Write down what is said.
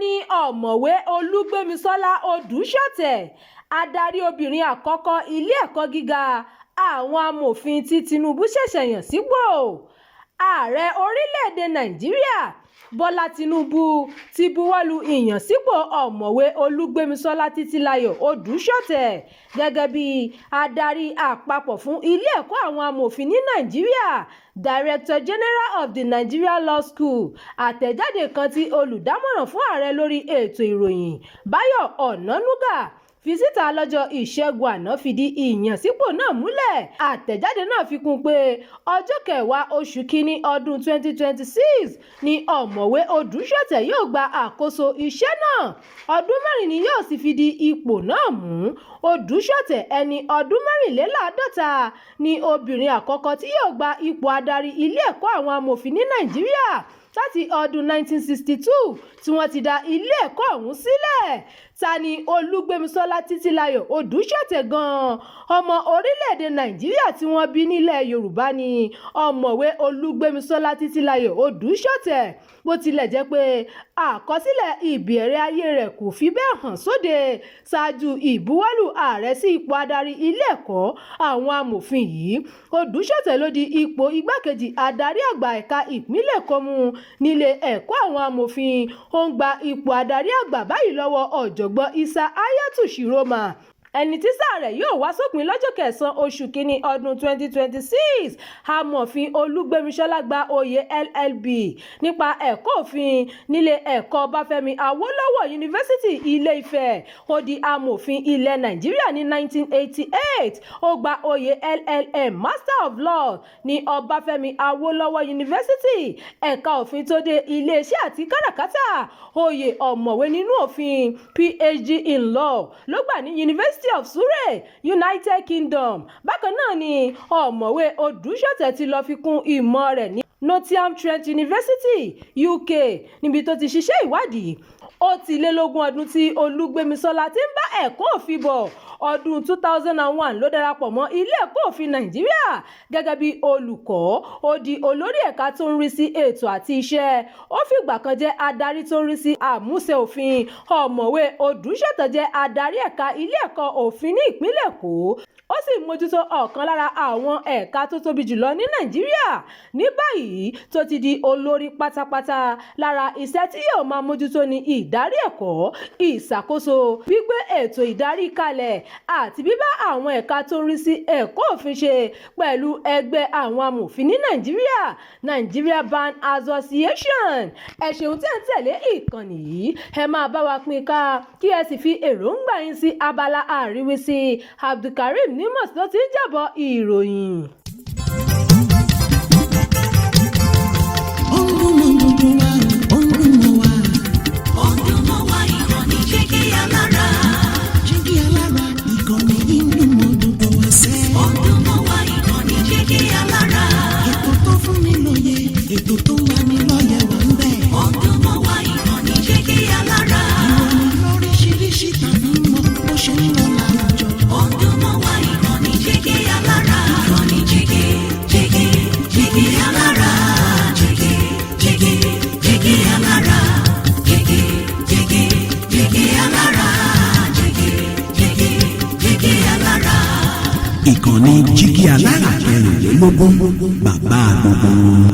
ní ọ̀mọ̀wé olúgbémisọ́lá Odusote adarí obìnrin àkọ́kọ́ ilé ẹ̀kọ́ gíga àwọn amòfin tí Tinubu ṣẹ̀ṣẹ̀ yàn sípò. Ààrẹ orílẹ̀-èdè Nàìjíríà Bọ́lá Tinubu ti buwọ́lu ìyànsípò ọ̀mọ̀wé olúgbémisọ́lá Odusote gẹ́gẹ́ bí adarí àpapọ̀ fún ilé ẹ̀kọ́ àwọn amòfin ní Nàìjíríà, Director General of the Nigeria Law School. Àtẹ̀jáde kan tí olùdámọ̀ràn fún ààrẹ lórí ètò ìròyìn Báyọ̀ Ọ̀nànúgà fi síta lọ́jọ́ ìṣẹ́gun àná fìdí ìyànsípò náà múlẹ̀. Àtẹ̀jáde náà fi kún pé ọjọ́ 10 oṣù kínní ọdún 2026 ni ọ̀mọ̀wé Odusote yóò gba àkóso iṣẹ́ náà. Ọdún 4 ni yóò sì fi di ipò náà mú. Odusote ẹni ọdún 54 ni obìnrin àkọ́kọ́ tí yóò gba ipò adarí ilé ẹ̀kọ́ àwọn amòfin ní Nàìjíríà láti ọdún 1962 tí wọ́n ti dá ilé ẹ̀kọ́ ọ̀hún sílẹ̀. Ta ni olúgbémisọ́lá Odusote gan-an? Ọmọ orílẹ̀-èdè Nàìjíríà tí wọ́n bí nílẹ̀ Yorùbá ni ọ̀mọ̀wé olúgbémisọ́lá Odusote, bó tilẹ̀ jẹ́ pé àkọsílẹ̀ ìbẹ̀rẹ̀ ayé rẹ̀ kò fi bẹ́ẹ̀ hàn sóde ṣáájú ìbuwọ́lù ààrẹ sí ipò adarí ilé ẹ̀kọ́ àwọn amòfin yìí. Odusote ló di ipò igbákejì adarí àgbà ẹ̀ka ìpínlẹ̀ Èkó mú nílé ẹ̀kọ́ àwọn amòfin. Ó ń gba ipò adarí àgbà báyìí lọ́wọ́ ọ̀jọ̀gbọ́n Isa Hayatu Shiroma, ẹni tí sáà rẹ̀ yóò wá sópin lọ́jọ́ 9 oṣù kínní ọdún 2026. Amòfin olúgbémisọ́lá gba oyè LLB nípa ẹ̀kọ́ òfin nílé ẹ̀kọ́ Ọbáfẹ́mi Awólọ́wọ̀ Yunifásítì Ilé-Ifẹ̀. Ó di amòfin ilẹ̀ Nàìjíríà ní 1988. Ó gba oyè LLM Master of Law ní Ọbáfẹ́mi Awólọ́wọ̀ Yunifásítì. Ẹ̀ka òfin tó dé iléeṣẹ́ àti káràkátà. Oyè ọ̀mọ̀wé nínú òfin PhD in Law ló gbà ní Yunifásítì of Surrey, United Kingdom. Bákan náà ni ọ̀mọ̀wé Odusote ti lọ fi kún ìmọ̀ rẹ̀ ní Nottingham Trent University, UK, níbi tó ti ṣiṣẹ́ ìwádìí. Ó ti lé lógún ọdún tí olúgbémisọ́lá ti ń bá ẹ̀kọ́ òfin bọ̀. Ọdún 2001 ló darapọ̀ mọ́ ilé ẹ̀kọ́ òfin Nàìjíríà gẹ́gẹ́ bí olùkọ́. Ó di olórí ẹ̀ka tó ń rí sí ètò àti iṣẹ́. Ó fìgbà kan jẹ́ adarí tó ń rí sí àmúṣe òfin. Ọ̀mọ̀wé Odusote jẹ́ adarí ẹ̀ka ilé ẹ̀kọ́ òfin ní ìpínlẹ̀ Èkó. Ó sì mójútó ọ̀kan lára àwọn ẹ̀ka tó tóbi jùlọ ní Nàìjíríà. Ní báyìí tó ti di olórí pátápátá, lára iṣẹ́ tí yóò máa mójútó ní ìdarí ẹ̀kọ́, ìṣàkóso, gbígbé ètò ìdarí kalẹ̀ àti bíbá àwọn ẹ̀ka tó ń rí sí ẹ̀kọ́ òfin ṣe pẹ̀lú ẹgbẹ́ àwọn amòfin ní Nàìjíríà, Nigeria Bar Association. Ẹ ṣeun tí ẹ ń tẹ̀lé ìkànnì yìí. Ẹ máa bá wa pín ká kí ẹ sì fi èròǹgbà yín sí abala àríwísí. Abdulkareem Nimas ló ti ń jábọ̀ ìròyìn. Ètò tó wà ní lọ́yẹ̀ wà ń bẹ̀. Ọdún mọ́ wá ìkànnì jígí alára. Ìròyìn lóríṣiríṣi tàbí mọ́ bó ṣe ń lọ láwùjọ. Ọdún mọ́ wá ìkànnì jígí alára. Ìkànnì jígí alára. Jígí alára. Jígí alára. Jígí alára. Ìkànnì jígí alára 24 bàbá gbogbo.